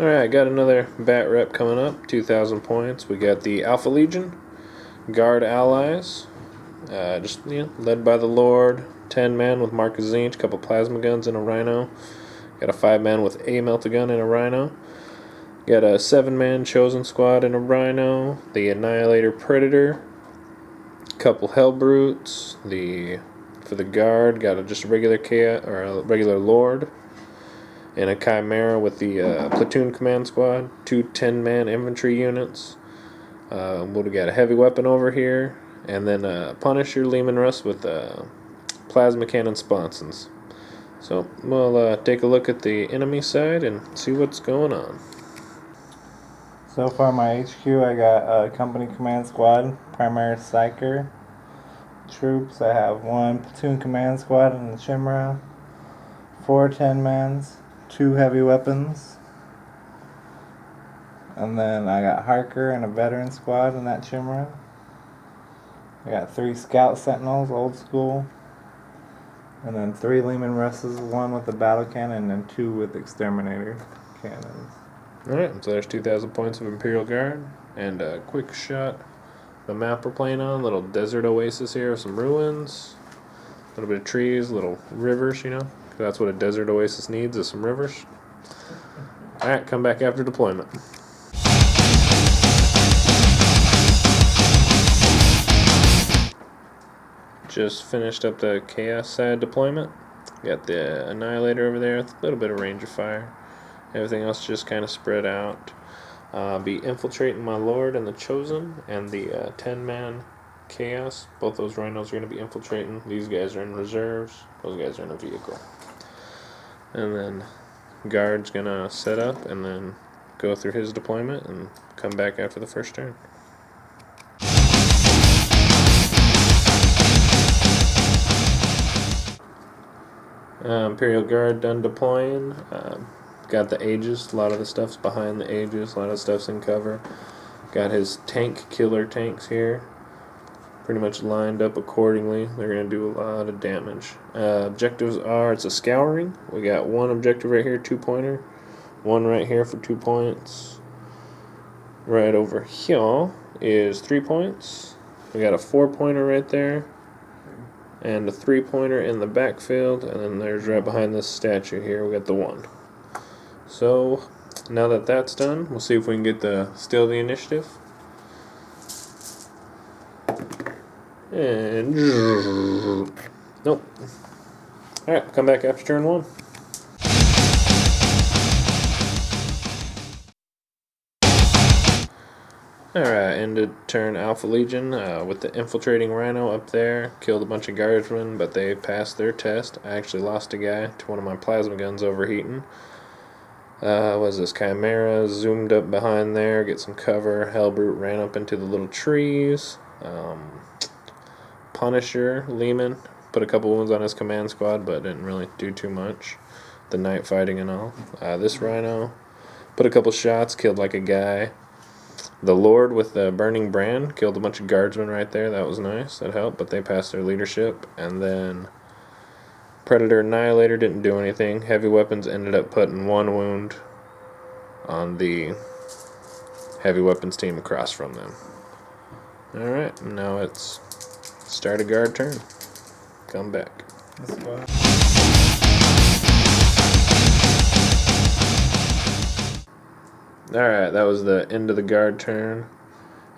Alright, got another BatRep coming up, 2,000 points. We got the Alpha Legion, Guard Allies, led by the Lord, 10 man with Marcus Zinch, couple plasma guns and a Rhino. Got a 5 man with a Melt-A-Gun and a Rhino. Got a 7 man Chosen Squad and a Rhino, the Annihilator Predator, couple Hellbrutes, for the Guard, got just a regular Chaos, or a regular Lord, and a Chimera with the Platoon Command Squad, two 10-man infantry units. We got a heavy weapon over here, and then Punisher, Lehman Russ with plasma cannon sponsons. So we'll take a look at the enemy side and see what's going on. So far my HQ, I got a company command squad, primary psyker. Troops, I have one platoon command squad and a Chimera, 4 10-mans, 2 heavy weapons, and then I got Harker and a veteran squad in that Chimera. I got 3 scout sentinels, old school, and then 3 Lehman Russes, 1 with a battle cannon and 2 with exterminator cannons. Alright, so there's 2,000 points of Imperial Guard, and a quick shot the map we're playing on, little desert oasis here, some ruins, a little bit of trees, little rivers, that's what a desert oasis needs, is some rivers. Alright, come back after deployment. Just finished up the Chaos side deployment. Got the Annihilator over there, a little bit of range of fire. Everything else just kind of spread out. Be infiltrating my Lord and the Chosen and the 10-man Chaos. Both those Rhinos are going to be infiltrating. These guys are in reserves. Those guys are in a vehicle. And then Guard's going to set up and then go through his deployment and come back after the first turn. Imperial Guard done deploying. Got the Aegis, a lot of the stuff's behind the Aegis, a lot of the stuff's in cover. Got his tank killer tanks here, pretty much lined up accordingly. They're going to do a lot of damage. Objectives are, it's a scouring. We got 1 objective right here, 2-pointer. 1 right here for 2 points. Right over here is 3 points. We got a 4-pointer right there, and a 3-pointer in the backfield, and then there's right behind this statue here, we got the 1. So now that that's done, we'll see if we can get steal the initiative. And nope. Alright, come back after turn 1. Alright, ended turn Alpha Legion with the infiltrating Rhino up there. Killed a bunch of guardsmen, but they passed their test. I actually lost a guy to one of my plasma guns overheating. Was this Chimera zoomed up behind there, get some cover. Hellbrute ran up into the little trees. Punisher, Lehman, put a couple wounds on his command squad, but didn't really do too much. The night fighting and all. This Rhino put a couple shots, killed like a guy. The Lord with the burning brand killed a bunch of guardsmen right there. That was nice. That helped, but they passed their leadership. And then Predator Annihilator didn't do anything. Heavy weapons ended up putting 1 wound on the heavy weapons team across from them. Alright, now it's start a guard turn. Come back. Alright, that was the end of the guard turn.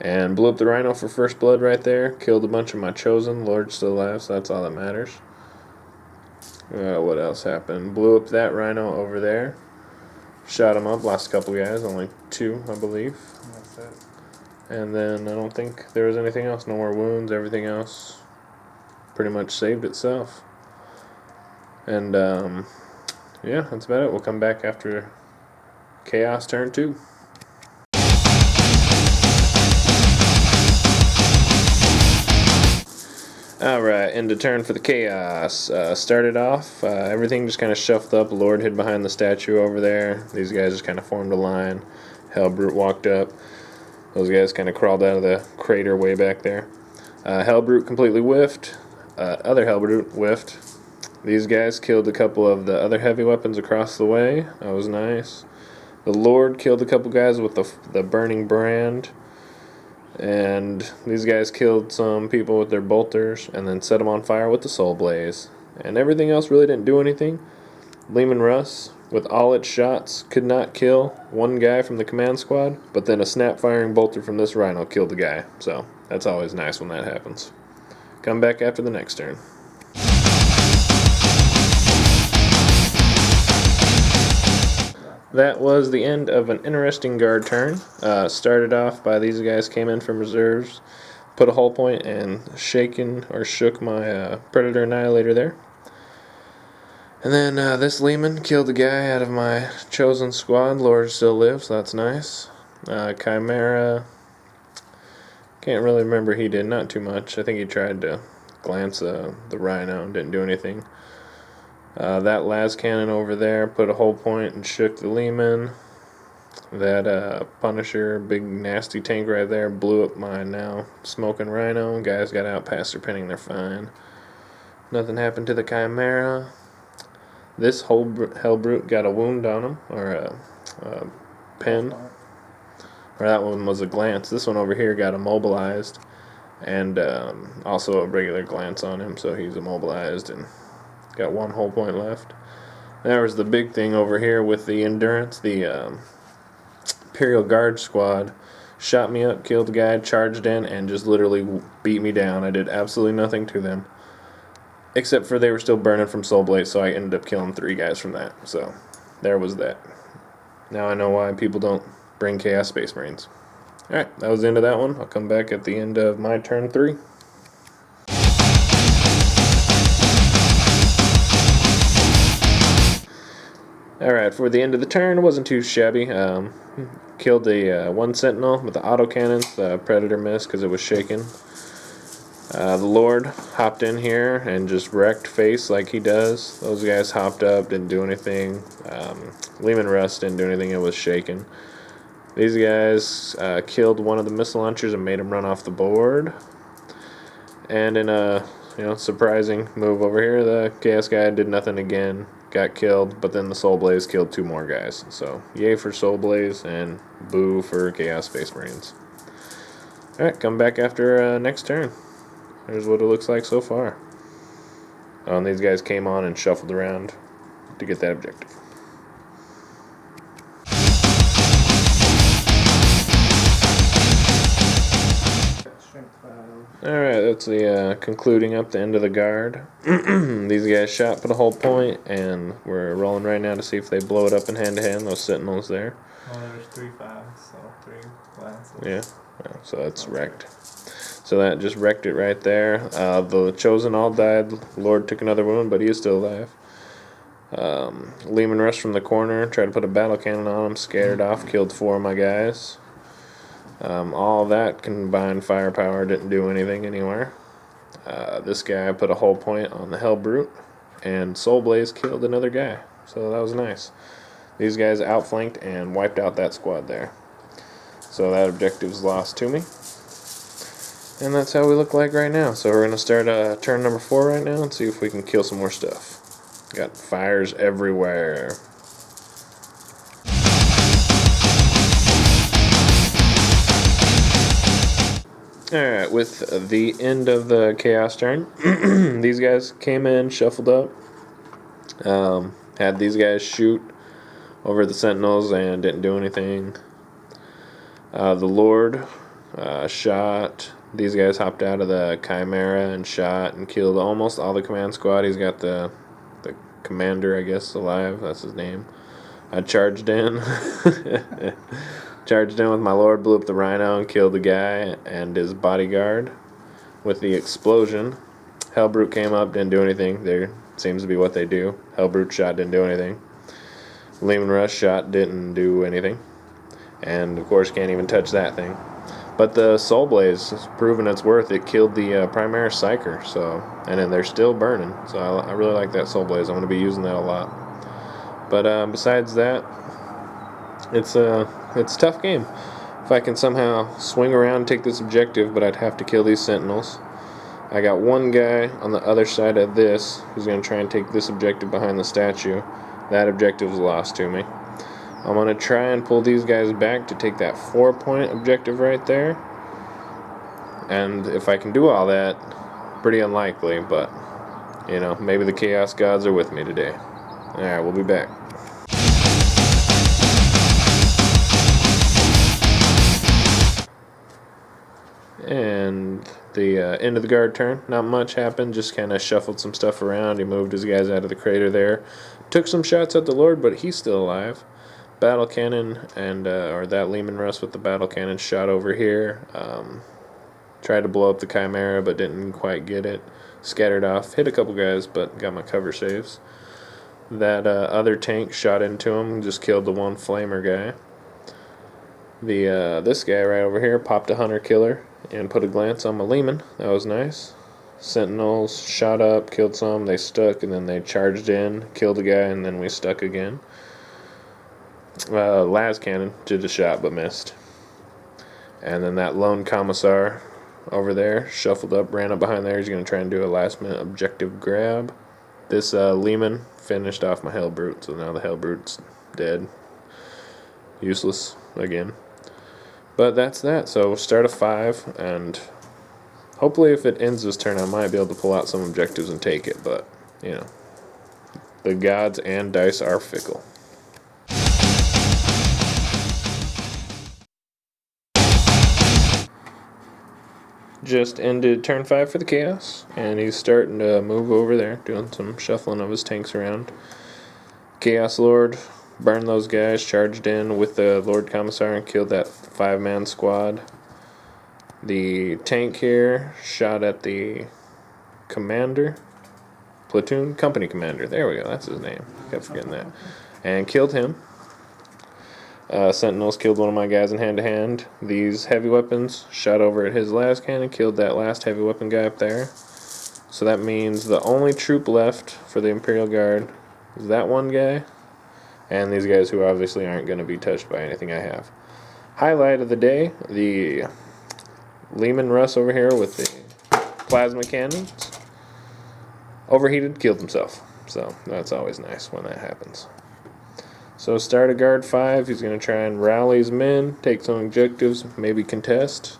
And blew up the Rhino for first blood right there. Killed a bunch of my Chosen. Lord's still alive, so that's all that matters. What else happened? Blew up that Rhino over there. Shot him up, lost a couple guys, only 2, I believe. That's it. And then I don't think there was anything else. No more wounds, everything else pretty much saved itself. And yeah, that's about it. We'll come back after Chaos turn 2. Alright, end of turn for the Chaos. Started off, everything just kind of shuffled up. Lord hid behind the statue over there. These guys just kind of formed a line. Hellbrute walked up. Those guys kind of crawled out of the crater way back there. Hellbrute completely whiffed. Other Hellbrute whiffed. These guys killed a couple of the other heavy weapons across the way. That was nice. The Lord killed a couple guys with the burning brand. And these guys killed some people with their bolters and then set them on fire with the soul blaze. And everything else really didn't do anything. Leman Russ, with all its shots, could not kill one guy from the command squad, but then a snap-firing bolter from this rhino killed the guy. So that's always nice when that happens. Come back after the next turn. That was the end of an interesting guard turn. Started off by these guys came in from reserves, put a hull point, and shook my Predator Annihilator there. And then this Lehman killed a guy out of my chosen squad. Lord still lives, so that's nice. Chimera, can't really remember, he did not too much. I think he tried to glance the Rhino and didn't do anything. That las cannon over there put a hull point and shook the Lehman. That Punisher, big nasty tank right there, blew up my now smoking Rhino. Guys got out past their pinning, they're fine. Nothing happened to the Chimera. This whole Hellbrute got a wound on him, or a pin. Or that one was a glance. This one over here got immobilized, and also a regular glance on him, so he's immobilized and got one whole point left. There was the big thing over here with the Endurance. The Imperial Guard squad shot me up, killed the guy, charged in, and just literally beat me down. I did absolutely nothing to them. Except for they were still burning from Soul Blade, so I ended up killing 3 guys from that. So, there was that. Now I know why people don't bring Chaos Space Marines. Alright, that was the end of that one. I'll come back at the end of my turn 3. Alright, for the end of the turn, it wasn't too shabby. Killed the one Sentinel with the autocannons. The Predator missed because it was shaken. The Lord hopped in here and just wrecked face like he does. Those guys hopped up, didn't do anything. Leman Russ didn't do anything, it was shaken. These guys killed one of the missile launchers and made him run off the board. And in a surprising move over here, the Chaos guy did nothing again, got killed, but then the Soul Blaze killed 2 more guys. So yay for Soul Blaze and boo for Chaos Space Marines. Alright, come back after next turn. Here's what it looks like so far. And these guys came on and shuffled around to get that objective. Alright, that's the concluding up the end of the guard. These guys shot, put a whole point, and we're rolling right now to see if they blow it up in hand-to-hand, those Sentinels there. Well, there's 3 5s, so 3 glances. Yeah, so that's wrecked. So that just wrecked it right there. The Chosen all died. Lord took another wound, but he is still alive. Leman Rush from the corner, tried to put a battle cannon on him, scared off, killed 4 of my guys. All that combined firepower didn't do anything anywhere. This guy put a whole point on the Hellbrute, and Soul Blaze killed another guy. So that was nice. These guys outflanked and wiped out that squad there. So that objective's lost to me. And that's how we look like right now. So we're going to start turn number 4 right now and see if we can kill some more stuff. Got fires everywhere. Alright, with the end of the Chaos turn, these guys came in, shuffled up, had these guys shoot over the Sentinels and didn't do anything. The Lord shot. These guys hopped out of the Chimera and shot and killed almost all the command squad. He's got the commander, I guess, alive. That's his name. I charged in. Charged in with my Lord, blew up the Rhino and killed the guy and his bodyguard with the explosion. Hellbrute came up, didn't do anything. There seems to be what they do. Hellbrute shot, didn't do anything. Leman Rush shot, didn't do anything. And, of course, can't even touch that thing. But the Soul Blaze has proven its worth. It killed the Primaris Psyker, and then they're still burning. So I really like that Soul Blaze. I'm going to be using that a lot. But besides that, it's a tough game. If I can somehow swing around and take this objective, but I'd have to kill these Sentinels. I got one guy on the other side of this who's going to try and take this objective behind the statue. That objective is lost to me. I'm going to try and pull these guys back to take that 4-point objective right there. And if I can do all that, pretty unlikely, but, you know, maybe the Chaos Gods are with me today. Alright, we'll be back. And the end of the guard turn, not much happened, just kind of shuffled some stuff around. He moved his guys out of the crater there. Took some shots at the Lord, but he's still alive. Battle cannon, and or that Leman Russ with the battle cannon shot over here. Tried to blow up the Chimera, but didn't quite get it. Scattered off, hit a couple guys, but got my cover saves. That other tank shot into him, just killed the one flamer guy. This guy right over here popped a hunter killer and put a glance on my Leman. That was nice. Sentinels shot up, killed some, they stuck, and then they charged in, killed a guy, and then we stuck again. Las cannon did a shot but missed. And then that lone commissar over there shuffled up, ran up behind there. He's going to try and do a last minute objective grab. This Leman finished off my Hell Brute, so now the Hell Brute's dead. Useless again. But that's that. So we'll start a 5, and hopefully if it ends this turn I might be able to pull out some objectives and take it, but, you know, the gods and dice are fickle. Just ended turn 5 for the Chaos, and he's starting to move over there, doing some shuffling of his tanks around. Chaos Lord burned those guys, charged in with the Lord Commissar and killed that 5-man squad. The tank here shot at the commander, platoon, company commander, there we go, that's his name, kept forgetting that, and killed him. Sentinels killed one of my guys in hand-to-hand. These heavy weapons shot over at his last cannon, killed that last heavy weapon guy up there. So that means the only troop left for the Imperial Guard is that one guy, and these guys who obviously aren't going to be touched by anything I have. Highlight of the day, the Leman Russ over here with the plasma cannons. Overheated, killed himself. So that's always nice when that happens. So start a guard 5, he's going to try and rally his men, take some objectives, maybe contest,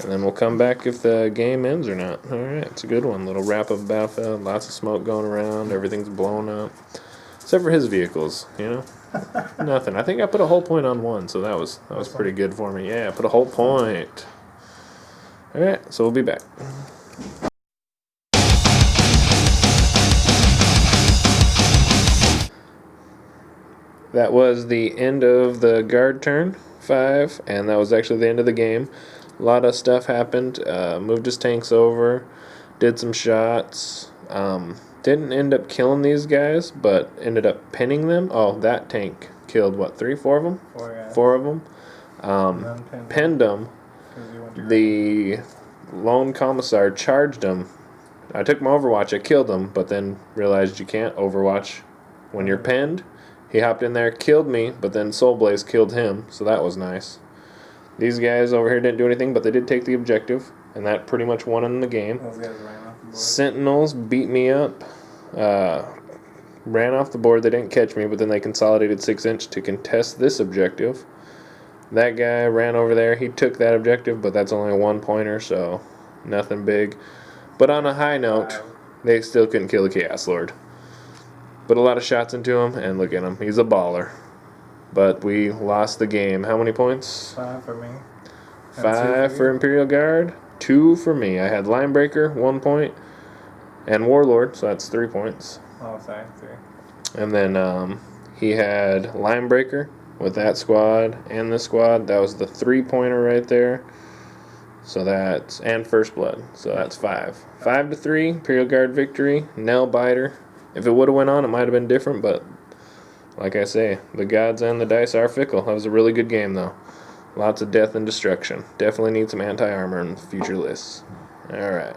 and then we'll come back if the game ends or not. Alright, it's a good one. Little wrap up battlefield, lots of smoke going around, everything's blown up. Except for his vehicles, you know? Nothing. I think I put a whole point on one, so that was pretty good for me. Yeah, I put a whole point. Alright, so we'll be back. That was the end of the guard turn 5, and that was actually the end of the game. A lot of stuff happened. Moved his tanks over, did some shots. Didn't end up killing these guys, but ended up pinning them. Oh, that tank killed, what, 3, 4 of them? 4, yeah. 4 of them. Pinned them. The lone commissar charged him. I took my overwatch, I killed him, but then realized you can't overwatch when you're pinned. He hopped in there, killed me, but then Soul Blaze killed him, so that was nice. These guys over here didn't do anything, but they did take the objective, and that pretty much won in the game. Those guys ran off the board. Sentinels beat me up, ran off the board. They didn't catch me, but then they consolidated 6-inch to contest this objective. That guy ran over there. He took that objective, but that's only a 1-pointer, so nothing big. But on a high note, they still couldn't kill the Chaos Lord. Put a lot of shots into him, and look at him. He's a baller. But we lost the game. How many points? 5 for me. 5 for Imperial Guard. 2 for me. I had Linebreaker, 1 point, and Warlord, so that's 3 points. Oh, sorry, 3. And then he had Linebreaker with that squad and this squad. That was the 3-pointer right there. So that's, and First Blood. So that's 5. 5-3, Imperial Guard victory. Nail biter. If it would have went on, it might have been different, but like I say, the gods and the dice are fickle. That was a really good game, though. Lots of death and destruction. Definitely need some anti-armor in future lists. Alright.